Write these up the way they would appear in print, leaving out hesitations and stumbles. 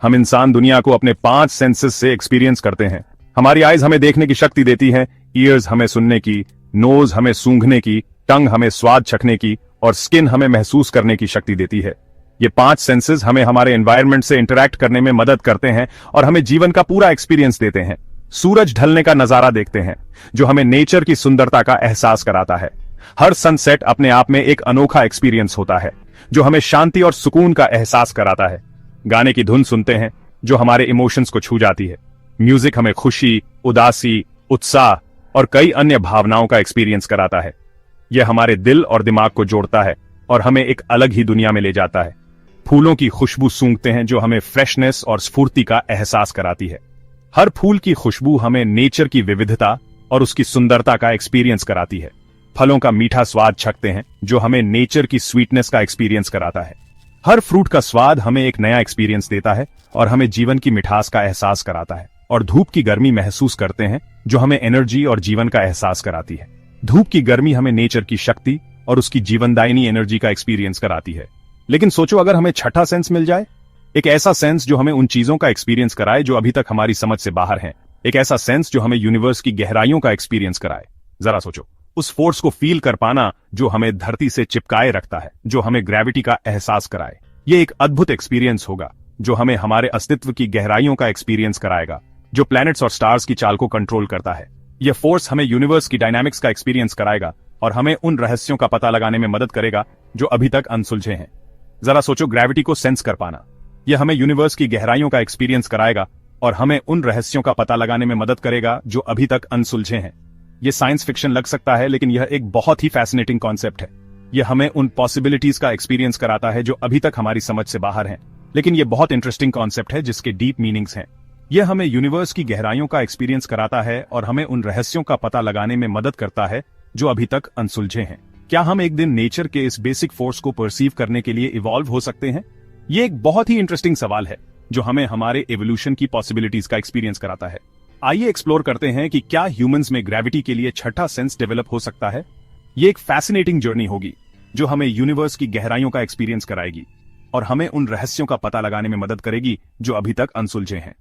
हम इंसान दुनिया को अपने 5 सेंसेस से एक्सपीरियंस करते हैं। हमारी आइज हमें देखने की शक्ति देती है, ईयर्स हमें सुनने की, नोज हमें सूंघने की, टंग हमें स्वाद चखने की और स्किन हमें महसूस करने की शक्ति देती है। ये 5 सेंसेस हमें हमारे एनवायरनमेंट से इंटरैक्ट करने में मदद करते हैं और हमें जीवन का पूरा एक्सपीरियंस देते हैं। सूरज ढलने का नजारा देखते हैं जो हमें नेचर की सुंदरता का एहसास कराता है। हर सनसेट अपने आप में एक अनोखा एक्सपीरियंस होता है जो हमें शांति और सुकून का एहसास कराता है। गाने की धुन सुनते हैं जो हमारे इमोशंस को छू जाती है। म्यूजिक हमें खुशी, उदासी, उत्साह और कई अन्य भावनाओं का एक्सपीरियंस कराता है। यह हमारे दिल और दिमाग को जोड़ता है और हमें एक अलग ही दुनिया में ले जाता है। फूलों की खुशबू सूंघते हैं जो हमें फ्रेशनेस और स्फूर्ति का एहसास कराती है। हर फूल की खुशबू हमें नेचर की विविधता और उसकी सुंदरता का एक्सपीरियंस कराती है। फलों का मीठा स्वाद चखते हैं जो हमें नेचर की स्वीटनेस का एक्सपीरियंस कराता है। हर फ्रूट का स्वाद हमें एक नया एक्सपीरियंस देता है और हमें जीवन की मिठास का एहसास कराता है। और धूप की गर्मी महसूस करते हैं जो हमें एनर्जी और जीवन का एहसास कराती है। धूप की गर्मी हमें नेचर की शक्ति और उसकी जीवनदायिनी एनर्जी का एक्सपीरियंस कराती है। लेकिन सोचो, अगर हमें छठा सेंस मिल जाए, एक ऐसा सेंस जो हमें उन चीजों का एक्सपीरियंस कराए जो अभी तक हमारी समझ से बाहर हैं, एक ऐसा सेंस जो हमें यूनिवर्स की गहराइयों का एक्सपीरियंस कराए। जरा सोचो, उस फोर्स को फील कर पाना जो हमें धरती से चिपकाए रखता है, जो हमें ग्रेविटी का एहसास कराए। ये एक अद्भुत एक्सपीरियंस होगा जो हमें हमारे अस्तित्व की गहराइयों का एक्सपीरियंस कराएगा, जो प्लैनेट्स और स्टार्स की चाल को कंट्रोल करता है। यह फोर्स हमें यूनिवर्स की डायनामिक्स का एक्सपीरियंस कराएगा और हमें उन रहस्यों का पता लगाने में मदद करेगा जो अभी तक अनसुलझे हैं। जरा सोचो, ग्रेविटी को सेंस कर पाना, यह हमें यूनिवर्स की गहराइयों का एक्सपीरियंस कराएगा और हमें उन रहस्यों का पता लगाने में मदद करेगा जो अभी तक अनसुलझे हैं। यह साइंस फिक्शन लग सकता है, लेकिन यह एक बहुत ही फैसिनेटिंग कॉन्सेप्ट है। यह हमें उन पॉसिबिलिटीज का एक्सपीरियंस कराता है जो अभी तक हमारी समझ से बाहर हैं। लेकिन यह बहुत इंटरेस्टिंग कॉन्सेप्ट है जिसके डीप मीनिंग्स हैं। यह हमें यूनिवर्स की गहराइयों का एक्सपीरियंस कराता है और हमें उन रहस्यों का पता लगाने में मदद करता है जो अभी तक अनसुलझे हैं। क्या हम एक दिन नेचर के इस बेसिक फोर्स को परसीव करने के लिए इवॉल्व हो सकते हैं? यह एक बहुत ही इंटरेस्टिंग सवाल है जो हमें हमारे एवोल्यूशन की पॉसिबिलिटीज का एक्सपीरियंस कराता है। आइए एक्सप्लोर करते हैं कि क्या ह्यूमंस में ग्रेविटी के लिए छठा सेंस डेवलप हो सकता है। यह एक फैसिनेटिंग जर्नी होगी जो हमें यूनिवर्स की गहराइयों का एक्सपीरियंस कराएगी और हमें उन रहस्यों का पता लगाने में मदद करेगी जो अभी तक अनसुलझे हैं।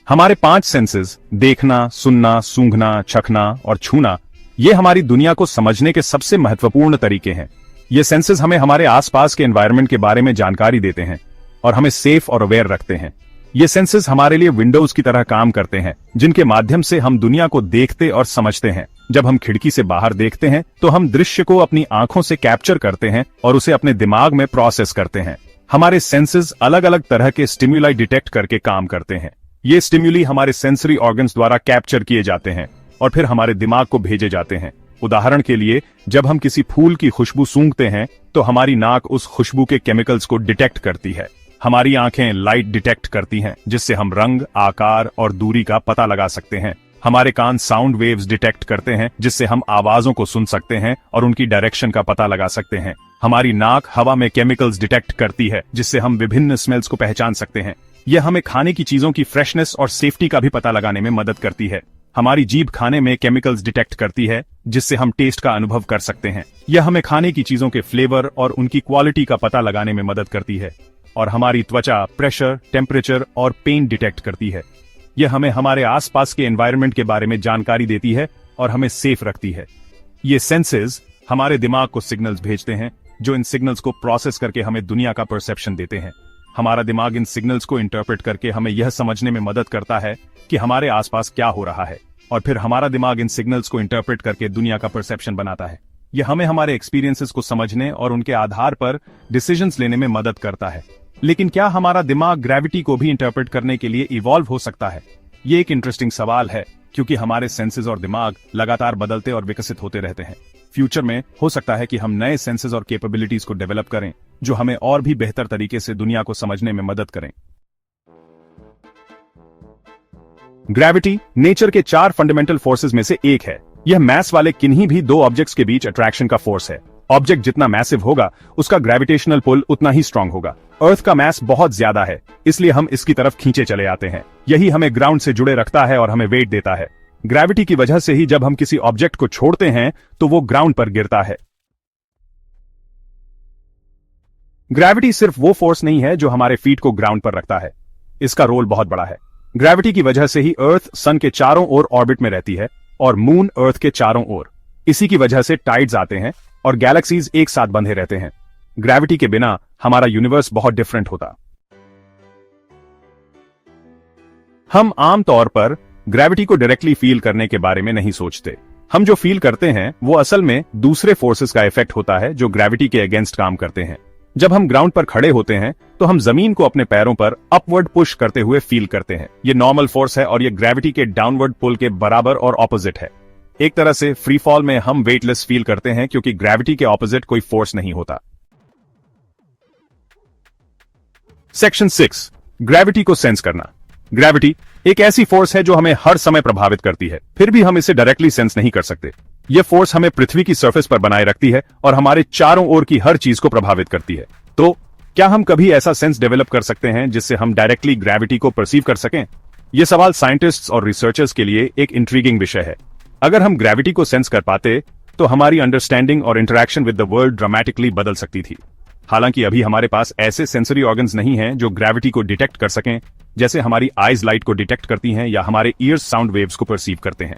हमारे 5 सेंसेस, देखना, सुनना, सूंघना, चखना और छूना, ये हमारी दुनिया को समझने के सबसे महत्वपूर्ण तरीके हैं। ये सेंसेस हमें हमारे आसपास के एनवायरनमेंट के बारे में जानकारी देते हैं और हमें सेफ और अवेयर रखते हैं। ये सेंसेस हमारे लिए विंडोज की तरह काम करते हैं जिनके माध्यम से हम दुनिया को देखते और समझते हैं। जब हम खिड़की से बाहर देखते हैं तो हम दृश्य को अपनी आंखों से कैप्चर करते हैं और उसे अपने दिमाग में प्रोसेस करते हैं। हमारे सेंसेस अलग अलग तरह के स्टिम्युलाई डिटेक्ट करके काम करते हैं। ये स्टिम्युली हमारे सेंसरी ऑर्गन्स द्वारा कैप्चर किए जाते हैं और फिर हमारे दिमाग को भेजे जाते हैं। उदाहरण के लिए, जब हम किसी फूल की खुशबू सूंघते हैं तो हमारी नाक उस खुशबू के केमिकल्स को डिटेक्ट करती है। हमारी आंखें लाइट डिटेक्ट करती हैं जिससे हम रंग, आकार और दूरी का पता लगा सकते हैं। हमारे कान साउंड वेव्स डिटेक्ट करते हैं जिससे हम आवाजों को सुन सकते हैं और उनकी डायरेक्शन का पता लगा सकते हैं। हमारी नाक हवा में केमिकल्स डिटेक्ट करती है जिससे हम विभिन्न स्मेल्स को पहचान सकते हैं। यह हमें खाने की चीजों की फ्रेशनेस और सेफ्टी का भी पता लगाने में मदद करती है। हमारी जीभ खाने में केमिकल्स डिटेक्ट करती है जिससे हम टेस्ट का अनुभव कर सकते हैं। यह हमें खाने की चीजों के फ्लेवर और उनकी क्वालिटी का पता लगाने में मदद करती है। और हमारी त्वचा प्रेशर, टेम्परेचर और पेन डिटेक्ट करती है। यह हमें हमारे आसपास के एनवायरनमेंट के बारे में जानकारी देती है और हमें सेफ रखती है। ये सेंसेस हमारे दिमाग को सिग्नल्स भेजते हैं जो इन सिग्नल्स को प्रोसेस करके हमें दुनिया का परसेप्शन देते हैं। हमारा दिमाग इन सिग्नल्स को इंटरप्रेट करके हमें यह समझने में मदद करता है कि हमारे आसपास क्या हो रहा है और फिर हमारा दिमाग इन सिग्नल्स को इंटरप्रेट करके दुनिया का परसेप्शन बनाता है। यह हमें हमारे एक्सपीरियंसेस को समझने और उनके आधार पर डिसीजंस लेने में मदद करता है। लेकिन क्या हमारा दिमाग ग्रेविटी को भी इंटरप्रेट करने के लिए इवॉल्व हो सकता है? ये एक इंटरेस्टिंग सवाल है क्योंकि हमारे सेंसेस और दिमाग लगातार बदलते और विकसित होते रहते हैं। फ्यूचर में हो सकता है कि हम नए सेंसेस और कैपेबिलिटीज को डेवलप करें जो हमें और भी बेहतर तरीके से दुनिया को समझने में मदद करें। ग्रेविटी नेचर के 4 फंडामेंटल फोर्सेस में से एक है। यह मैस वाले किन्हीं भी 2 ऑब्जेक्ट्स के बीच अट्रैक्शन का फोर्स है। ऑब्जेक्ट जितना मैसिव होगा उसका ग्रेविटेशनल पुल उतना ही स्ट्रांग होगा। अर्थ का मैस बहुत ज्यादा है, इसलिए हम इसकी तरफ खींचे चले आते हैं। यही हमें ग्राउंड से जुड़े रखता है और हमें वेट देता है। ग्रेविटी की वजह से ही जब हम किसी ऑब्जेक्ट को छोड़ते हैं तो वो ग्राउंड पर गिरता है। ग्रेविटी सिर्फ वो फोर्स नहीं है जो हमारे फीट को ग्राउंड पर रखता है, इसका रोल बहुत बड़ा है। ग्रेविटी की वजह से ही अर्थ सन के चारों ओर ऑर्बिट में रहती है और मून अर्थ के चारों ओर। इसी की वजह से टाइड्स आते हैं और गैलेक्सीज एक साथ बंधे रहते हैं। ग्रेविटी के बिना हमारा यूनिवर्स बहुत डिफरेंट होता। हम आमतौर पर ग्रेविटी को डायरेक्टली फील करने के बारे में नहीं सोचते। हम जो फील करते हैं वो असल में दूसरे फोर्सेस का इफेक्ट होता है जो ग्रेविटी के अगेंस्ट काम करते हैं। जब हम ग्राउंड पर खड़े होते हैं तो हम जमीन को अपने पैरों पर अपवर्ड पुश करते हुए फील करते हैं। ये नॉर्मल फोर्स है और ये ग्रेविटी के डाउनवर्ड पुल के बराबर और ऑपोजिट है। एक तरह से फ्री फॉल में हम वेटलेस फील करते हैं क्योंकि ग्रेविटी के ऑपोजिट कोई फोर्स नहीं होता। सेक्शन 6, ग्रेविटी को सेंस करना। ग्रेविटी एक ऐसी फोर्स है जो हमें हर समय प्रभावित करती है, फिर भी हम इसे डायरेक्टली सेंस नहीं कर सकते। यह फोर्स हमें पृथ्वी की सरफेस पर बनाए रखती है और हमारे चारों ओर की हर चीज को प्रभावित करती है। तो क्या हम कभी ऐसा सेंस डेवलप कर सकते हैं जिससे हम डायरेक्टली ग्रेविटी को परसीव कर सकें? यह सवाल साइंटिस्ट्स और रिसर्चर्स के लिए एक इंट्रीगिंग विषय है। अगर हम ग्रेविटी को सेंस कर पाते तो हमारी अंडरस्टैंडिंग और interaction with the world dramatically बदल सकती थी। हालांकि अभी हमारे पास ऐसे सेंसरी ऑर्गन्स नहीं हैं जो ग्रेविटी को डिटेक्ट कर सकें, जैसे हमारी आईज लाइट को डिटेक्ट करती हैं या हमारे ईयर्स साउंड वेव्स को परसीव करते हैं।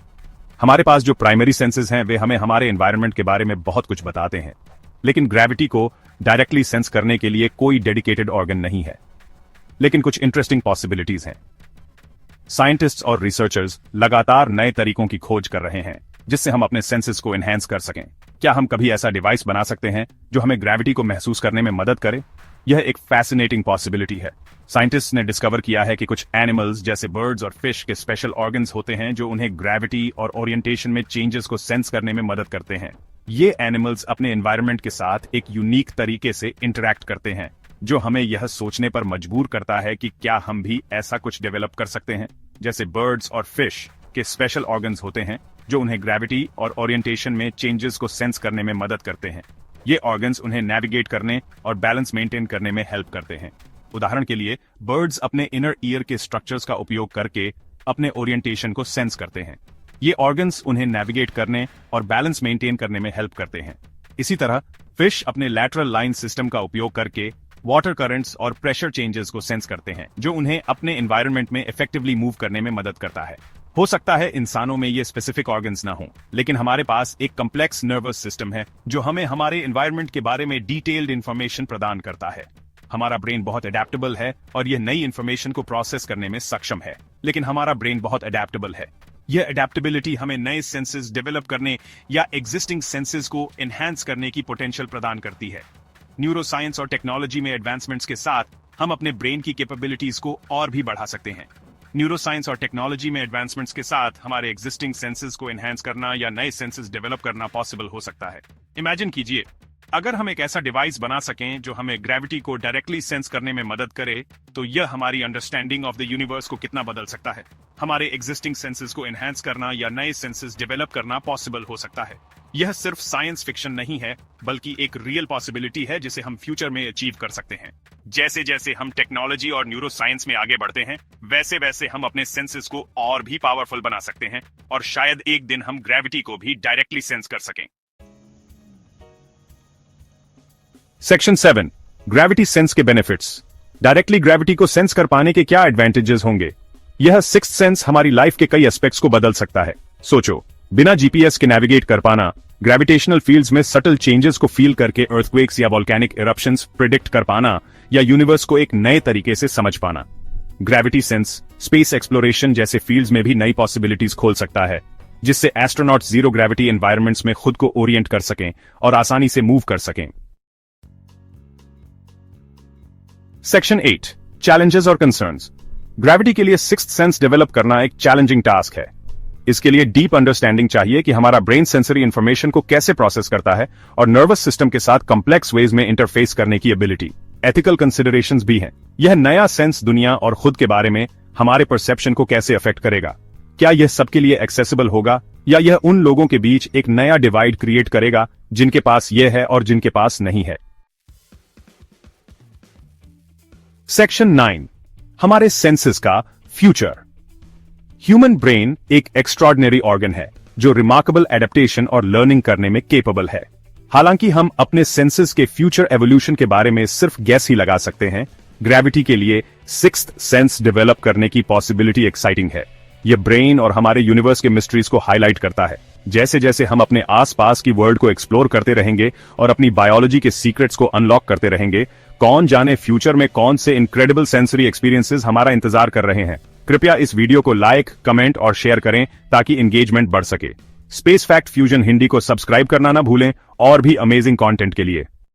हमारे पास जो प्राइमरी सेंसेस हैं वे हमें हमारे एनवायरनमेंट के बारे में बहुत कुछ बताते हैं, लेकिन ग्रेविटी को डायरेक्टली सेंस करने के लिए कोई डेडिकेटेड ऑर्गन नहीं है। लेकिन कुछ इंटरेस्टिंग पॉसिबिलिटीज हैं। साइंटिस्ट्स और रिसर्चर्स लगातार नए तरीकों की खोज कर रहे हैं जिससे हम अपने सेंसेस को एनहांस कर सकें। क्या हम कभी ऐसा डिवाइस बना सकते हैं जो हमें ग्रेविटी को महसूस करने में मदद करे? यह एक फैसिनेटिंग पॉसिबिलिटी है। साइंटिस्ट्स ने डिस्कवर किया है कि कुछ एनिमल्स जैसे बर्ड्स और फिश के स्पेशल ऑर्गन्स होते हैं जो उन्हें ग्रेविटी और ओरिएंटेशन में चेंजेस को सेंस करने में मदद करते हैं। ये एनिमल्स अपने एनवायरनमेंट के साथ एक यूनिक तरीके से इंटरैक्ट करते हैं जो हमें यह सोचने पर मजबूर करता है कि क्या हम भी ऐसा कुछ डेवलप कर सकते हैं जैसे बर्ड्स और फिश के स्पेशल ऑर्गन्स होते हैं जो उन्हें ग्रेविटी और ओरिएंटेशन में चेंजेस को सेंस करने में मदद करते हैं। ये ऑर्गन्स उन्हें नेविगेट करने और बैलेंस मेंटेन करने में हेल्प करते हैं। उदाहरण के लिए बर्ड्स अपने इनर ईयर के स्ट्रक्चर्स का उपयोग करके अपने ओरिएंटेशन को सेंस करते हैं। ये ऑर्गन्स उन्हें नेविगेट करने और बैलेंस मेंटेन करने में हेल्प करते हैं। इसी तरह फिश अपने लैटरल लाइन सिस्टम का उपयोग करके वाटर करंट्स और प्रेशर चेंजेस को सेंस करते हैं जो उन्हें अपने एनवायरनमेंट में इफेक्टिवली मूव करने में मदद करता है। हो सकता है इंसानों में ये स्पेसिफिक ऑर्गन्स ना हो, लेकिन हमारे पास एक कम्प्लेक्स नर्वस सिस्टम है जो हमें हमारे एनवायरनमेंट के बारे में डिटेल्ड इंफॉर्मेशन प्रदान करता है। हमारा ब्रेन बहुत अडेप्टेबल है और यह नई इंफॉर्मेशन को प्रोसेस करने में सक्षम है, लेकिन हमारा ब्रेन बहुत अडेप्टेबल है। यह अडेप्टेबिलिटी हमें नए सेंसेस डेवलप करने या एग्जिस्टिंग सेंसेस को एनहांस करने की पोटेंशियल प्रदान करती है। न्यूरोसाइंस और टेक्नोलॉजी में एडवांसमेंट्स के साथ हम अपने ब्रेन की कैपेबिलिटीज को और भी बढ़ा सकते हैं। न्यूरोसाइंस और टेक्नोलॉजी में एडवांसमेंट्स के साथ हमारे एग्जिस्टिंग सेंसेस को एनहांस करना या नए सेंसेस डेवलप करना पॉसिबल हो सकता है। इमेजिन कीजिए, अगर हम एक ऐसा डिवाइस बना सकें जो हमें ग्रेविटी को डायरेक्टली सेंस करने में मदद करे, तो यह हमारी अंडरस्टैंडिंग ऑफ द यूनिवर्स को कितना बदल सकता है। हमारे एग्जिस्टिंग सेंसेस को एनहांस करना या नए सेंसेस डेवलप करना पॉसिबल हो सकता है। यह सिर्फ साइंस फिक्शन नहीं है, बल्कि एक रियल पॉसिबिलिटी है जिसे हम फ्यूचर में अचीव कर सकते हैं। जैसे जैसे हम टेक्नोलॉजी और न्यूरो साइंस में आगे बढ़ते हैं, वैसे वैसे हम अपने सेंसेस को और भी पावरफुल बना सकते हैं और शायद एक दिन हम ग्रेविटी को भी डायरेक्टली सेंस कर सकें। सेक्शन 7, ग्रेविटी सेंस के बेनिफिट्स। डायरेक्टली ग्रेविटी को सेंस कर पाने के क्या एडवांटेजेस होंगे? यह सिक्स्थ सेंस हमारी लाइफ के कई एस्पेक्ट्स को बदल सकता है। सोचो, बिना जीपीएस के नेविगेट कर पाना, ग्रेविटेशनल फील्ड्स में सटल चेंजेस को फील करके अर्थक्वेक्स या वोल्केनिक इरप्शंस प्रिडिक्ट कर पाना या यूनिवर्स को एक नए तरीके से समझ पाना। ग्रेविटी सेंस स्पेस एक्सप्लोरेशन जैसे फील्ड्स में भी नई पॉसिबिलिटीज खोल सकता है, जिससे एस्ट्रोनॉट्स जीरो ग्रेविटी एनवायरनमेंट्स में खुद को ओरिएंट कर सकें और आसानी से मूव कर सकें। सेक्शन 8, चैलेंजेस और कंसर्न्स। ग्रेविटी के लिए सिक्स्थ सेंस डेवलप करना एक चैलेंजिंग टास्क है। इसके लिए डीप अंडरस्टैंडिंग चाहिए कि हमारा ब्रेन सेंसरी इंफॉर्मेशन को कैसे प्रोसेस करता है और नर्वस सिस्टम के साथ कॉम्प्लेक्स वेज में इंटरफेस करने की एबिलिटी। एथिकल कंसिडरेशंस भी हैं। यह नया सेंस दुनिया और खुद के बारे में हमारे परसेप्शन को कैसे अफेक्ट करेगा? क्या यह सबके लिए एक्सेसिबल होगा या यह उन लोगों के बीच एक नया डिवाइड क्रिएट करेगा जिनके पास यह है और जिनके पास नहीं है? सेक्शन 9, हमारे सेंसेस का फ्यूचर। ह्यूमन ब्रेन एक एक्स्ट्रॉर्डिनरी ऑर्गन है जो रिमार्केबल एडेप्टेशन और लर्निंग करने में केपेबल है। हालांकि हम अपने सेंसेस के फ्यूचर एवोल्यूशन के बारे में सिर्फ गैस ही लगा सकते हैं, ग्रेविटी के लिए सिक्स्थ सेंस डेवलप करने की पॉसिबिलिटी एक्साइटिंग है। यह ब्रेन और हमारे यूनिवर्स के मिस्ट्रीज को हाईलाइट करता है। जैसे जैसे हम अपने आसपास की वर्ल्ड को एक्सप्लोर करते रहेंगे और अपनी बायोलॉजी के सीक्रेट्स को अनलॉक करते रहेंगे, कौन जाने फ्यूचर में कौन से इनक्रेडिबल सेंसरी एक्सपीरियंसेस हमारा इंतजार कर रहे हैं। कृपया इस वीडियो को लाइक, कमेंट और शेयर करें ताकि एंगेजमेंट बढ़ सके। स्पेस फैक्ट फ्यूजन हिंदी को सब्सक्राइब करना ना भूलें और भी अमेजिंग कंटेंट के लिए।